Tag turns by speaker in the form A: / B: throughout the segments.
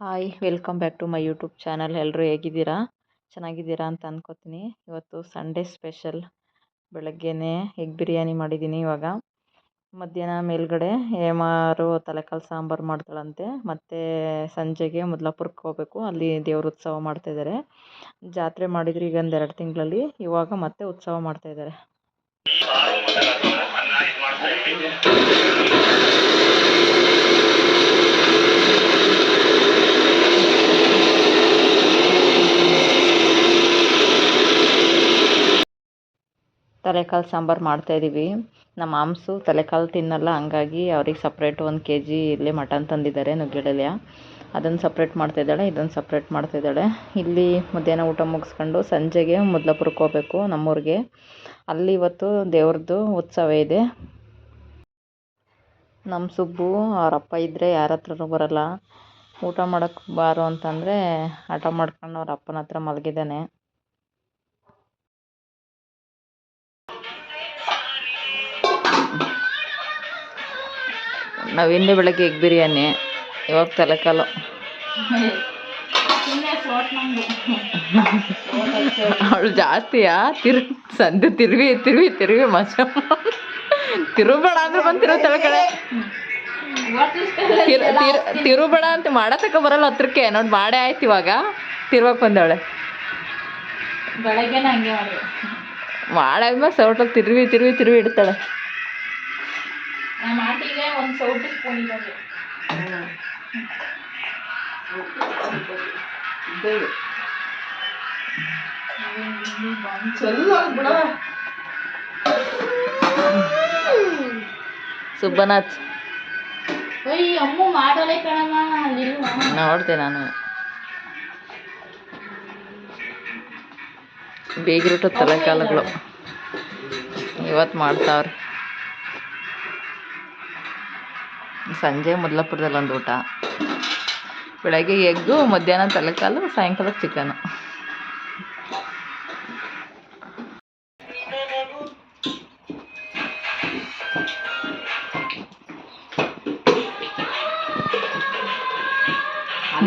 A: Hi welcome back to my YouTube channel. ಎಲ್ಲರೂ ಹೇಗಿದ್ದೀರಾ? ಚೆನ್ನಾಗಿದ್ದೀರಾ ಅಂತ ಅಂದ್ಕೋತೀನಿ. ಇವತ್ತು ಸಂಡೇ ಸ್ಪೆಷಲ್ ಬೆಳಗ್ಗೆನೇ ಎಗ್ ಬಿರಿಯಾನಿ ಮಾಡಿದ್ದೀನಿ. ಇವಾಗ ಮಧ್ಯಾಹ್ನ ಮೇಲ್ಗಡೆ ಹೇಮಾರು ತಲೆಕಾಲು ಸಾಂಬಾರು ಮಾಡ್ತಾಳಂತೆ. ಮತ್ತು ಸಂಜೆಗೆ ಮುದ್ಲಾಪುರಕ್ಕೆ ಹೋಗಬೇಕು, ಅಲ್ಲಿ ದೇವ್ರ ಉತ್ಸವ ಮಾಡ್ತಾಯಿದ್ದಾರೆ. ಜಾತ್ರೆ ಮಾಡಿದ್ರು ಈಗ ಒಂದು 2 ತಿಂಗಳಲ್ಲಿ, ಇವಾಗ ಮತ್ತೆ ಉತ್ಸವ ಮಾಡ್ತಾಯಿದ್ದಾರೆ. ತಲೆಕಾಲು ಸಾಂಬಾರು ಮಾಡ್ತಾಯಿದ್ದೀವಿ. ನಮ್ಮ ಮಾಂಸು ತಲೆಕಾಲು ತಿನ್ನಲ್ಲ, ಹಂಗಾಗಿ ಅವ್ರಿಗೆ ಸಪ್ರೇಟ್ 1 kg ಇಲ್ಲೇ ಮಟನ್ ತಂದಿದ್ದಾರೆ ನುಗ್ಗೆಡಲ್ಯ. ಅದನ್ನು ಸಪ್ರೇಟ್ ಮಾಡ್ತಾಯಿದ್ದಾಳೆ, ಇದನ್ನು ಸಪ್ರೇಟ್ ಮಾಡ್ತಾಯಿದ್ದಾಳೆ. ಇಲ್ಲಿ ಮಧ್ಯಾಹ್ನ ಊಟ ಮುಗಿಸ್ಕೊಂಡು ಸಂಜೆಗೆ ಮುದ್ಲಾಪುರಕ್ಕೆ ಹೋಗಬೇಕು ನಮ್ಮೂರಿಗೆ. ಅಲ್ಲಿ ಇವತ್ತು ದೇವ್ರದ್ದು ಉತ್ಸವ ಇದೆ. ನಮ್ಮ ಸುಬ್ಬು ಅವರಪ್ಪ ಇದ್ದರೆ ಯಾರ ಹತ್ರನೂ ಬರಲ್ಲ. ಊಟ ಮಾಡೋಕ್ಕೆ ಬಾರು ಅಂತಂದರೆ ಹಠ ಮಾಡ್ಕೊಂಡು ಅವ್ರ ಅಪ್ಪನ ಹತ್ರ ಮಲಗಿದ್ದಾನೆ. ನಾವಿಂದೇ ಬೆಳಗ್ಗೆ ಎಗ್ ಬಿರಿಯಾನಿ, ಇವಾಗ ತಲೆಕಾಲು. ಅವಳು ಜಾಸ್ತಿಯಾ ಸಂದು ತಿರುವಿ ಮಜಾ ತಿರುಬೇಡ ಅಂದ್ರೆ ಬಂದು ತಲೆಕಡೆ ತಿರುಬೇಡ ಅಂತ ಮಾಡತಕ್ಕ ಬರಲ್ಲ ಹತ್ರಕ್ಕೆ. ನೋಡಿ ಮಾಡೇ ಆಯ್ತು, ಇವಾಗ ತಿರ್ವಕ್ಕೆ ಬಂದವಳೆ.
B: ಬೆಳಗ್ಗೆನ ಹಂಗೆ
A: ಮಾಡಾದ್ಮೇಲೆ ಸೌಟಲ್ಲಿ ತಿರುವಿ ಇಡ್ತಾಳೆ.
B: ನಮ್ಮ ಆಂಟಿಗೆ ಒಂದು ಸೌಟು ಸ್ಪೂನ್ ಇದ್ದಾರೆ.
A: ಸುಬ್ಬನಾಥ್
B: ಅಮ್ಮ ಮಾಡಲೇ ಕಣಮ್ಮ,
A: ನೋಡ್ತೆ ನಾನು. ಬೇಗಿರುಟ್ಟು ತಲೆಕಾಲುಗಳು ಇವತ್ತು ಮಾಡ್ತಾವ್ರೆ. ಸಂಜೆ ಮುದ್ಲಾಪುರದಲ್ಲಿ ಒಂದು ಊಟ, ಬೆಳಗ್ಗೆ ಎಗ್ಗು, ಮಧ್ಯಾಹ್ನ ತಲೆಕಾಲು, ಸಾಯಂಕಾಲ ಚಿಕನು.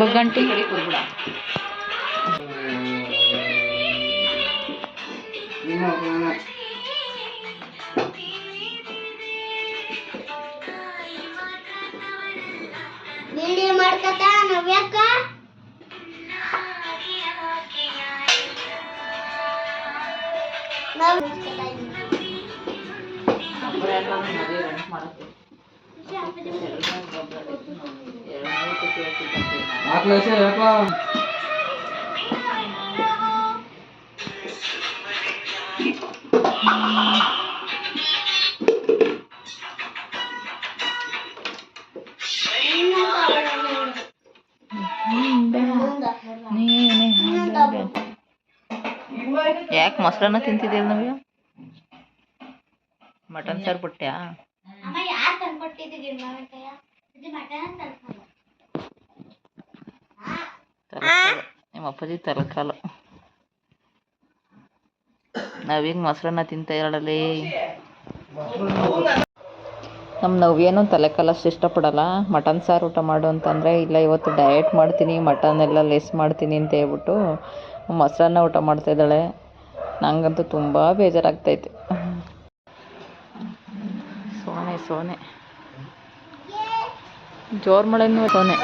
A: ಬಗ್ಗಂಟಿ
B: ಮಾಡ್ಕತ್ತ ನವ್ಯಾಕ
A: ಯಾಕೆ ಮೊಸರನ್ನ ತಿಂತಿದ್ದೀವಿ? ನಮಗೆ ಮಟನ್ ಸಾರು ಬಿಟ್ಟ್ಯಾ? ನಿಮ್ಮ ಅಪ್ಪಾಜಿ ತಲೆಕಾಲು. ನಾವೀಗ ಮೊಸರನ್ನ ತಿಂತ ಇರಲಿ. ನಮ್ಮ ನವ್ಯೇನು ತಲೆಕಾಲು ಅಷ್ಟು ಇಷ್ಟಪಡಲ್ಲ. ಮಟನ್ ಸಾರು ಊಟ ಮಾಡು ಅಂತಂದರೆ ಇಲ್ಲ, ಇವತ್ತು ಡಯಟ್ ಮಾಡ್ತೀನಿ, ಮಟನ್ ಎಲ್ಲ ಲೆಸ್ ಮಾಡ್ತೀನಿ ಅಂತ ಹೇಳ್ಬಿಟ್ಟು ಮೊಸರನ್ನ ಊಟ ಮಾಡ್ತಾಯಿದ್ದಾಳೆ. ನಂಗಂತೂ ತುಂಬ ಬೇಜಾರಾಗ್ತೈತೆ. ಸೋನೆ ಜೋರು ಮಳೆನೂ ಸೋನೆ.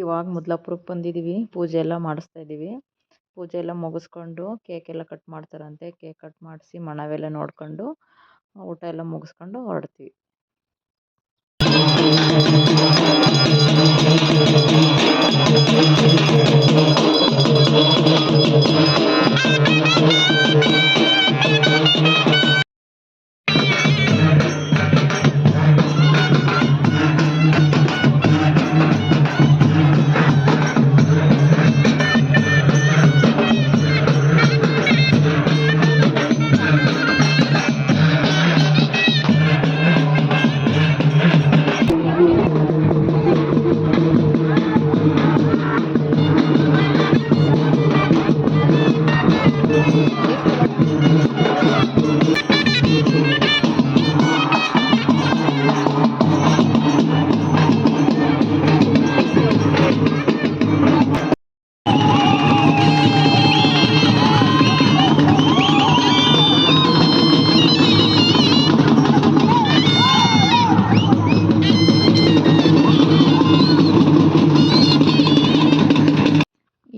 A: ಇವಾಗ ಮುದ್ಲಾಪುರಕ್ಕೆ ಬಂದಿದ್ದೀವಿ, ಪೂಜೆ ಎಲ್ಲ ಮಾಡಿಸ್ತಾ ಇದ್ದೀವಿ. ಪೂಜೆ ಎಲ್ಲ ಮುಗಿಸ್ಕೊಂಡು ಕೇಕ್ ಎಲ್ಲ ಕಟ್ ಮಾಡ್ತಾರಂತೆ. ಕೇಕ್ ಕಟ್ ಮಾಡಿಸಿ ಮಣವೆಲ್ಲ ನೋಡ್ಕೊಂಡು ಊಟ ಎಲ್ಲ ಮುಗಿಸ್ಕೊಂಡು ಹೊರಡ್ತೀವಿ.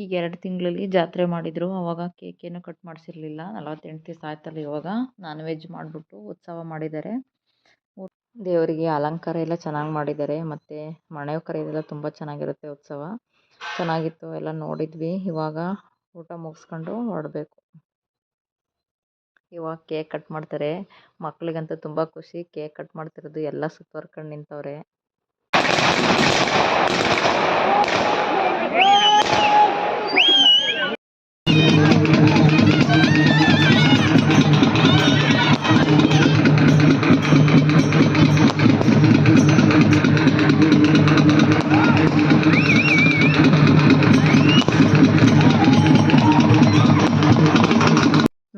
A: ಈಗ 2 ತಿಂಗಳಲ್ಲಿ ಜಾತ್ರೆ ಮಾಡಿದರು. ಅವಾಗ ಕೇಕ್ ಏನು ಕಟ್ ಮಾಡಿಸಿರಲಿಲ್ಲ. 48 ದಿವಸ ಆಯ್ತಲ್ಲ ಇವಾಗ ನಾನ್ ವೆಜ್ ಮಾಡಿಬಿಟ್ಟು ಉತ್ಸವ ಮಾಡಿದ್ದಾರೆ. ದೇವರಿಗೆ ಅಲಂಕಾರ ಎಲ್ಲ ಚೆನ್ನಾಗಿ ಮಾಡಿದ್ದಾರೆ. ಮತ್ತು ಮಣೆಯು ಕರೆಯೋದೆಲ್ಲ ತುಂಬ ಚೆನ್ನಾಗಿರುತ್ತೆ ಉತ್ಸವ. ಚೆನ್ನಾಗಿತ್ತು, ಎಲ್ಲ ನೋಡಿದ್ವಿ. ಇವಾಗ ಊಟ ಮುಗಿಸ್ಕೊಂಡು ಹೊರಡಬೇಕು. ಇವಾಗ ಕೇಕ್ ಕಟ್ ಮಾಡ್ತಾರೆ. ಮಕ್ಳಿಗಂತೂ ತುಂಬ ಖುಷಿ, ಕೇಕ್ ಕಟ್ ಮಾಡ್ತಿರೋದು. ಎಲ್ಲ ಸುತ್ತುವರ್ಕೊಂಡು ನಿಂತವ್ರೆ.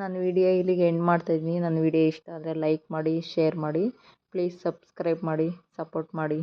A: ನಾನು ವಿಡಿಯೋ ಇಲ್ಲಿಗೆ ಎಂಡ್ ಮಾಡ್ತಾಯಿದ್ದೀನಿ. ನನ್ನ ವಿಡಿಯೋ ಇಷ್ಟ ಆದರೆ ಲೈಕ್ ಮಾಡಿ, ಶೇರ್ ಮಾಡಿ, ಪ್ಲೀಸ್ ಸಬ್ಸ್ಕ್ರೈಬ್ ಮಾಡಿ, ಸಪೋರ್ಟ್ ಮಾಡಿ.